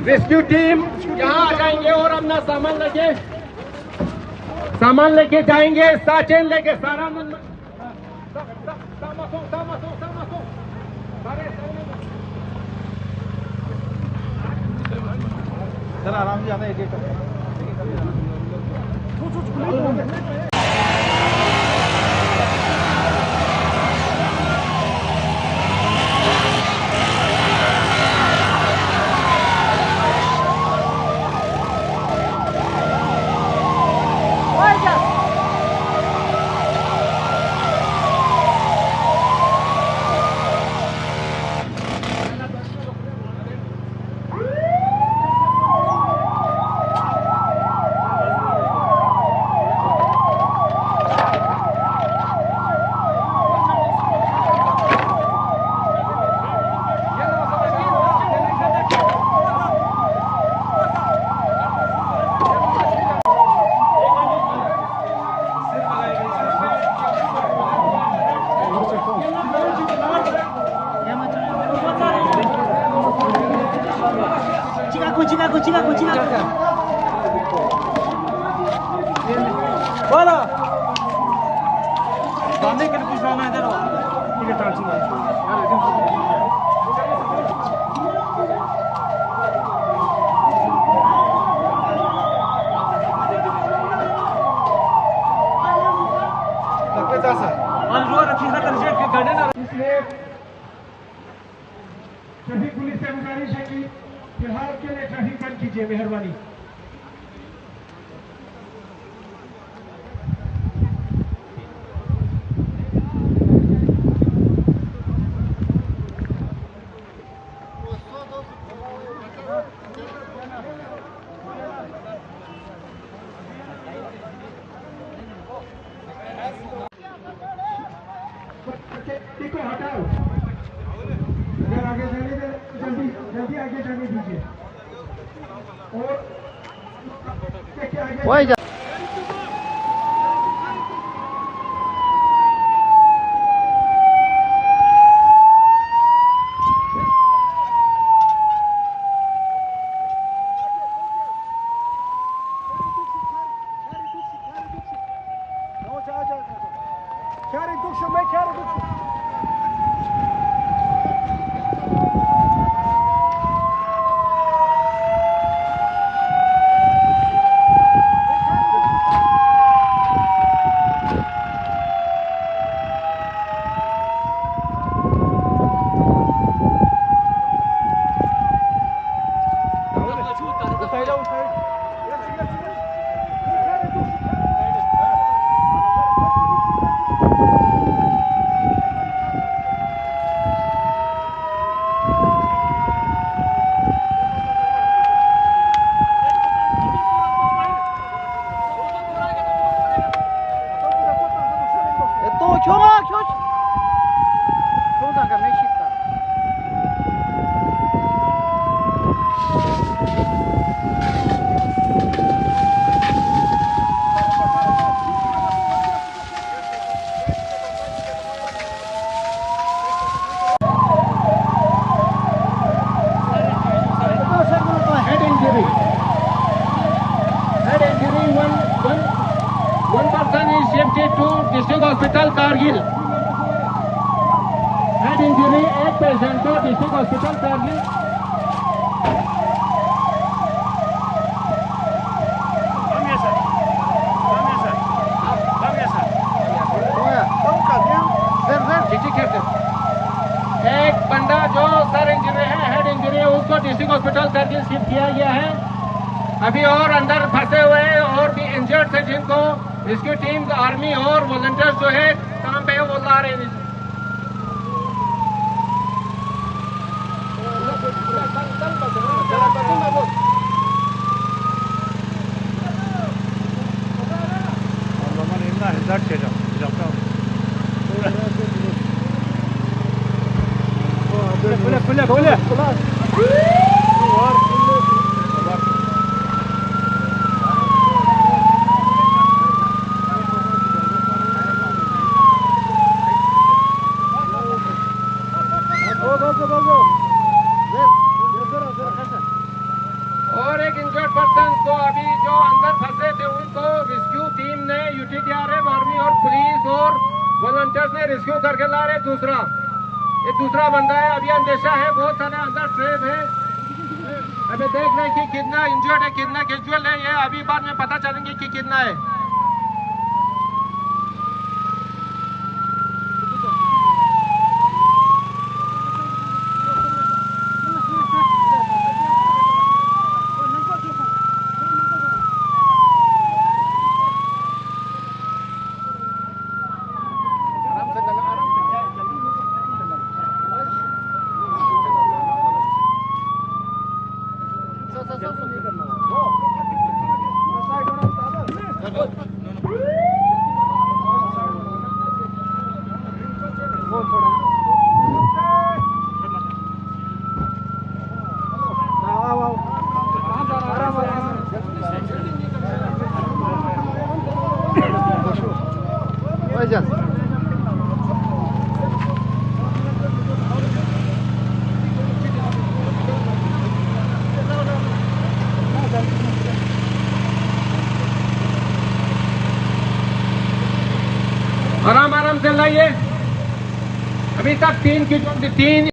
Rescue team यहाँ आ जाएंगे और अपना सामान लेके जाएंगे, साचेन लेके सारा आराम से आना बोलो जाने के लिए कुछ लाना है इधर ठीक है ट्रांसफर ट्रैफिक पुलिस से गुजारिश है कि फिलहाल के लिए ट्रैफिक बंद कीजिए, मेहरबानी। देखो हटाओ, अगर आगे जाने तो जल्दी आगे जाने दीजिए और आगे district hospital Kargil. Head injury एक पेशेंट को district hospital Kargil district hospital Kargil shift किया गया है। अभी और अंदर फंसे हुए हैं और भी इंजर्ड है, जिनको रेस्क्यू टीम, आर्मी और वॉलंटियर्स जो है काम पे है वो ला रहे हैं। और एक इंजर्ड पर्सन को अभी जो अंदर फंसे थे उनको रेस्क्यू टीम ने, यूटीटीआरएफ, आर्मी और पुलिस और वॉलंटियर्स ने रेस्क्यू करके ला रहे। ये दूसरा बंदा है। अभी अंदेशा है, बहुत सारे अंदर ट्रेप है। अभी देख रहे हैं कि कितना इंजर्ड है, कितना कैजुअल है। ये अभी बाद में पता चलेंगे कि कितना है। आराम आराम से लाइए। अभी तक 3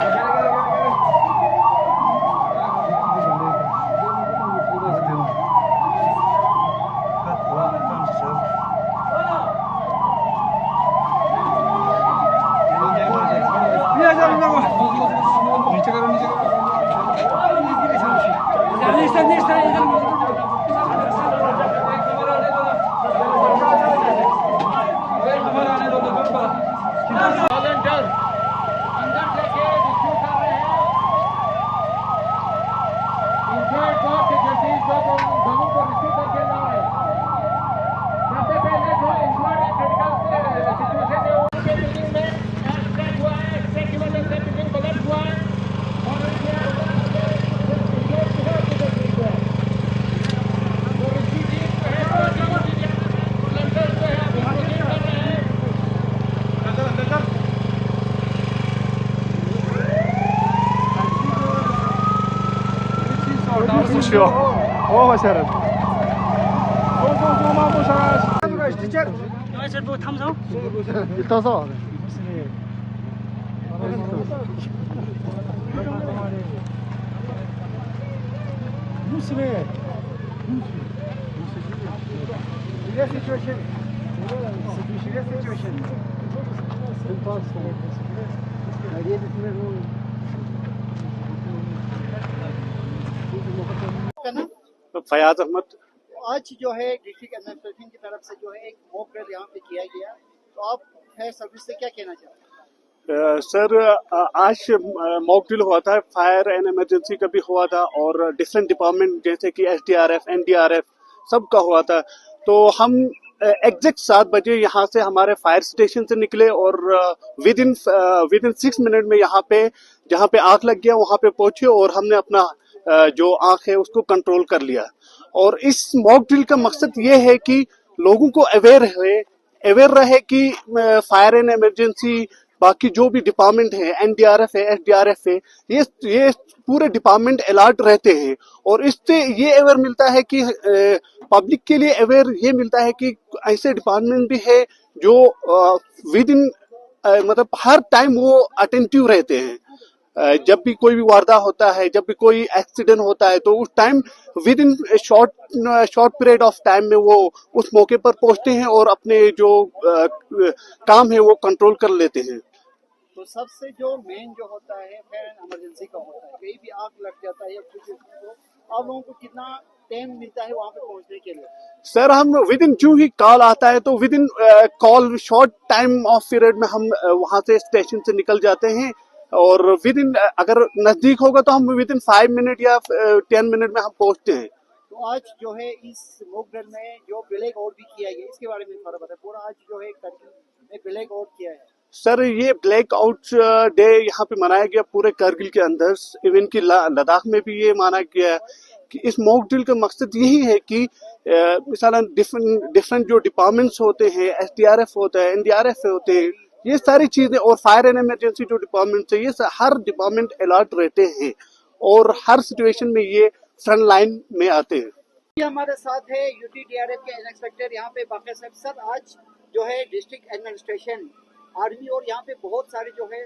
वॉलंटियर अंदर जाके रिस्क्यू कर रहे हैं। इंजर्ड को दोनों को रिस्क्यू करके ला रहे हैं। सबसे पहले जो इंजर्ड है, क्रिटिकल सिचुएशन है, उनके बिल्डिंग में एक्सीडेंट हुआ है। एक्सीडेंट की वजह से बिल्डिंग कोलैप्स हुआ है और फयाज अहमद। आज जो है डिस्ट्रिक्ट एडमिनिस्ट्रेशन की तरफ से जो है एक मॉक ड्रिल यहाँ पे किया गया, तो आप फायर सर्विस से क्या कहना चाहते हैं? सर, आज मॉक ड्रिल हुआ था, फायर एंड इमरजेंसी का भी हुआ था और डिफरेंट डिपार्टमेंट जैसे कि एसडीआरएफ, एनडीआरएफ सबका हुआ था। तो हम एग्जैक्ट 7 बजे यहाँ से हमारे फायर स्टेशन से निकले और विद इन 6 मिनट में यहाँ पे जहाँ पे आग लग गया वहाँ पे पहुंचे और हमने अपना जो आग है उसको कंट्रोल कर लिया। और इस मॉक ड्रिल का मकसद ये है कि लोगों को अवेयर रहे कि फायर एंड इमरजेंसी बाकी जो भी डिपार्टमेंट है, एनडीआरएफ है, एसडीआरएफ है, ये पूरे डिपार्टमेंट अलर्ट रहते हैं। और इससे ये अवेयर मिलता है कि पब्लिक के लिए अवेयर ये मिलता है कि ऐसे डिपार्टमेंट भी है जो विद इन मतलब हर टाइम वो अटेंटिव रहते हैं। जब भी कोई भी वारदात होता है, जब भी कोई एक्सीडेंट होता है, तो उस time with in short period of time में वो उस मौके पर पहुंचते हैं और अपने जो काम है वो कंट्रोल कर लेते हैं। तो सबसे जो मेन जो होता है फायर एंड इमरजेंसी का होता है, कहीं भी आग लग जाता है या कुछ, तो आप लोगों को कितना टाइम मिलता है वहाँ पे पहुँचने के लिए? सर हम विद इन जो ही कॉल आता है तो with in call short time of period में हम वहां से स्टेशन से निकल जाते हैं, और विद इन अगर नजदीक होगा तो हम विद इन 5 मिनट या 10 मिनट में हम पहुंचते हैं। तो आज जो है इस मॉक ड्रिल में जो ब्लैक आउट भी किया गया, इसके बारे में थोड़ा बताएं। पूरा आज जो है करगिल में ब्लैक आउट किया है। सर ये ब्लैक आउट डे यहाँ पे मनाया गया पूरे करगिल के अंदर, इवन की लद्दाख में भी ये माना गया है कि इस मॉक ड्रिल का मकसद यही है कि मिसालन डिफरेंट जो डिपार्टमेंट्स होते हैं, एसडीआरएफ होता है, एनडीआरएफ होते हैं, ये सारी चीजें, और फायर एंड इमरजेंसी जो डिपार्टमेंट है, ये हर डिपार्टमेंट अलर्ट रहते हैं और हर सिचुएशन में ये फ्रंट लाइन में आते हैं। ये हमारे साथ है यूटीडीआरएफ के इंस्पेक्टर यहाँ पे बाकी साहब। सर आज जो है डिस्ट्रिक्ट एडमिनिस्ट्रेशन, आर्मी और यहाँ पे बहुत सारे जो है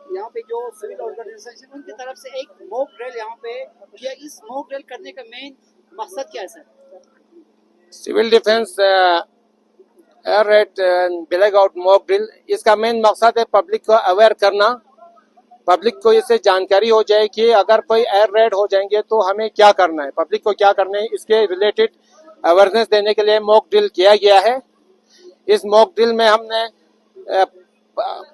यहाँ पे जो सिविल ऑर्गेनाइजेशन, उनकी तरफ से एक मॉक ड्रिल यहाँ पे किया। इस मॉक ड्रिल करने का मेन मकसद क्या है सर? Civil defence air raid blackout mock drill, इसका मेन मकसद है पब्लिक को अवेयर करना, पब्लिक को इससे जानकारी हो जाए कि अगर कोई एयर रेड हो जाएंगे तो हमें क्या करना है, पब्लिक को क्या करना है, इसके रिलेटेड अवेयरनेस देने के लिए मॉक ड्रिल किया गया है। इस मॉक ड्रिल में हमने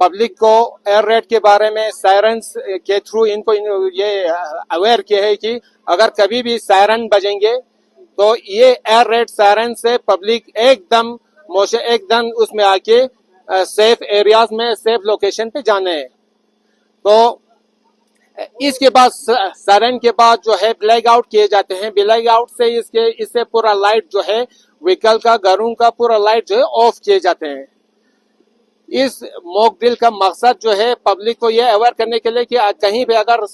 पब्लिक को एयर रेड के बारे में सायरन्स के थ्रू इनको ये अवेयर किया है कि अगर कभी भी सायरन बजेंगे तो ये एयर रेड सायरन से पब्लिक एकदम उसमें आके सेफ एरियाज में, सेफ लोकेशन पे जाना है। तो इसके बाद सायरन के बाद जो है ब्लैक आउट किए जाते हैं। ब्लैक आउट से इससे पूरा लाइट जो है व्हीकल का, घरों का पूरा लाइट जो है ऑफ किए जाते हैं। इस मॉक ड्रिल का मकसद जो है पब्लिक को ये अवेयर करने के लिए कि कहीं भी अगर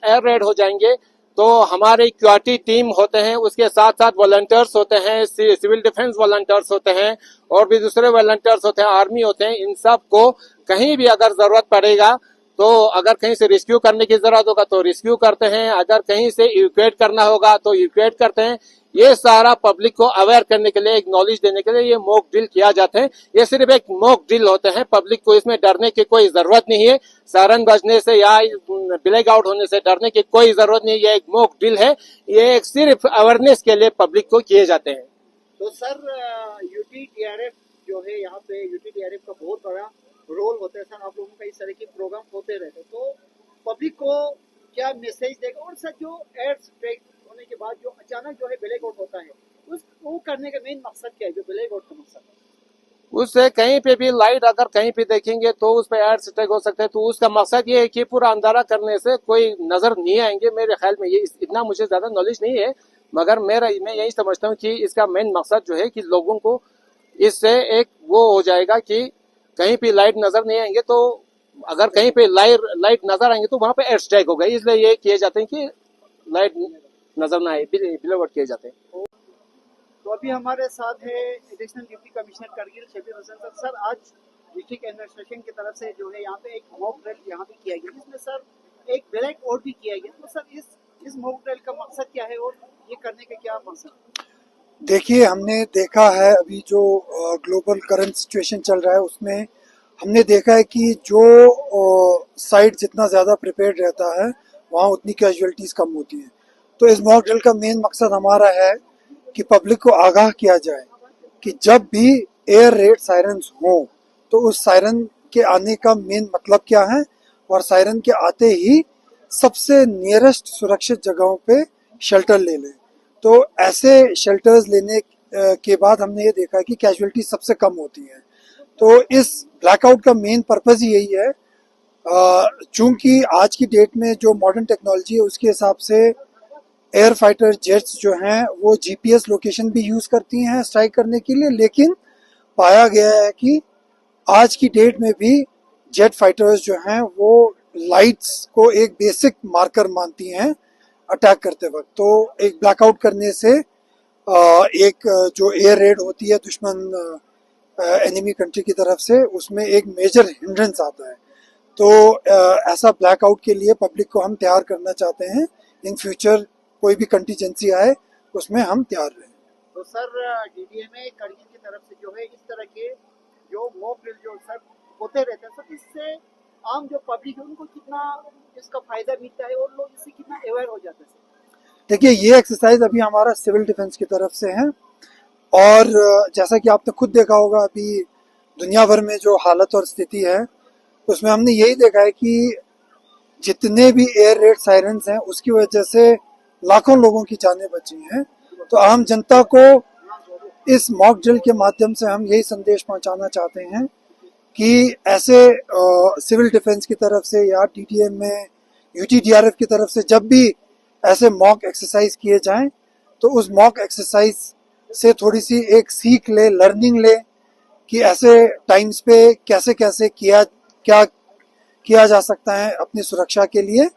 एयर रेड हो जाएंगे तो हमारे क्यूआरटी टीम होते हैं, उसके साथ साथ वॉलंटियर्स होते हैं, सिविल डिफेंस वॉलंटियर्स होते हैं और भी दूसरे वॉलंटियर्स होते हैं, आर्मी होते हैं। इन सब को कहीं भी अगर जरूरत पड़ेगा तो अगर कहीं से रेस्क्यू करने की जरूरत होगा तो रेस्क्यू करते हैं, अगर कहीं से इवैक्यूएट करना होगा तो इवैक्यूएट करते हैं। ये सारा पब्लिक को अवेयर करने के लिए, एक नॉलेज देने के लिए ये मॉक ड्रिल किया जाता है। ये सिर्फ एक मॉक ड्रिल होते हैं, पब्लिक को इसमें डरने की कोई जरूरत नहीं है, सायरन बजने से या ब्लैक आउट होने से डरने की कोई जरूरत नहीं है। ये एक मॉक ड्रिल है, ये एक सिर्फ अवेयरनेस के लिए पब्लिक को किए जाते हैं। तो सर यूटीडीआरएफ जो है यहाँ पे, यूटीडीआरएफ का बहुत बड़ा रोल होता है सर। आप लोगों का इस तरह के प्रोग्राम होते रहते हैं, तो पब्लिक को क्या मैसेज देगा? और सर जो एयर स्ट्राइक होने के बाद जो अचानक जो है ब्लैक आउट होता है, वो करने का मेन मकसद क्या है, जो ब्लैक आउट का मकसद? उससे कहीं पे भी लाइट अगर कहीं पे देखेंगे तो उस पर एयर स्ट्राइक हो सकता है। तो उसका मकसद ये है कि पूरा अंधारा करने से कोई नजर नहीं आएंगे। मेरे ख्याल में ये इतना मुझे ज्यादा नॉलेज नहीं है, मगर मैं यही समझता हूँ कि इसका मेन मकसद जो है कि लोगों को इससे एक वो हो जाएगा कि कहीं पे लाइट नजर नहीं आएंगे, तो अगर कहीं पे लाइट नजर आएंगे तो वहां पे एयर स्ट्राइक होगा। इसलिए ये किए जाते हैं कि लाइट नजर ना आए, बिलवट किए जाते हैं। तो अभी हमारे साथ है additional deputy commissioner Kargil Shabir Hussain sir. Sir आज डिस्ट्रिक्ट एडमिनिस्ट्रेशन की तरफ से जो है यहाँ पे एक मॉक ड्रिल यहाँ पे किया गया, जिसमें सर एक ब्लैक आउट भी किया गया। तो सर इस मॉक ड्रिल का मकसद क्या है और ये करने का क्या मकसद? देखिए, हमने देखा है अभी जो ग्लोबल करंट सिचुएशन चल रहा है उसमें हमने देखा है कि जो साइड जितना ज़्यादा प्रिपेयर्ड रहता है वहाँ उतनी कैजुअलिटीज़ कम होती हैं। तो इस मॉक ड्रिल का मेन मकसद हमारा है कि पब्लिक को आगाह किया जाए कि जब भी एयर रेड सायरन्स हों तो उस सायरन के आने का मेन मतलब क्या है, और सायरन के आते ही सबसे नियरेस्ट सुरक्षित जगहों पे शेल्टर ले लें। तो ऐसे शेल्टर्स लेने के बाद हमने ये देखा कि कैजुअलिटी सबसे कम होती है। तो इस ब्लैकआउट का मेन पर्पज़ ही यही है। चूंकि आज की डेट में जो मॉडर्न टेक्नोलॉजी है उसके हिसाब से एयर फाइटर जेट्स जो हैं वो जीपीएस लोकेशन भी यूज़ करती हैं स्ट्राइक करने के लिए, लेकिन पाया गया है कि आज की डेट में भी जेट फाइटर्स जो हैं वो लाइट्स को एक बेसिक मार्कर मानती हैं अटैक करते वक्त। तो एक ब्लैकआउट करने से एक जो एयर रेड होती है दुश्मन एनिमी कंट्री की तरफ से, उसमें एक मेजर हिंड्रेंस आता है। तो ऐसा ब्लैकआउट के लिए पब्लिक को हम तैयार करना चाहते हैं। इन फ्यूचर कोई भी कंटीजेंसी आए उसमें हम तैयार रहें। तो सर डीडीएमए करगिल की तरफ से जो है इस तरह के जो मॉक ड्रिल जो सर होते रहते हैं, सर इससे आम जो पब्लिक है उनको कितना इसका फायदा मिलता है और लोग इससे कितना अवेयर हो जाते हैं? देखिए, ये एक्सरसाइज अभी हमारा सिविल डिफेंस की तरफ से है, और जैसा कि आपने खुद देखा होगा अभी दुनिया भर में जो हालत और स्थिति है, उसमें हमने यही देखा है कि जितने भी एयर रेड सायरन्स हैं उसकी वजह से लाखों लोगों की जानें बची हैं। तो आम जनता को इस मॉक ड्रिल के माध्यम से हम यही संदेश पहुंचाना चाहते हैं कि ऐसे सिविल डिफेंस की तरफ से या टीटीएम में यूटीडीआरएफ की तरफ से जब भी ऐसे मॉक एक्सरसाइज किए जाएं तो उस मॉक एक्सरसाइज से थोड़ी सी एक सीख ले, लर्निंग ले कि ऐसे टाइम्स पे कैसे कैसे क्या किया जा सकता है अपनी सुरक्षा के लिए।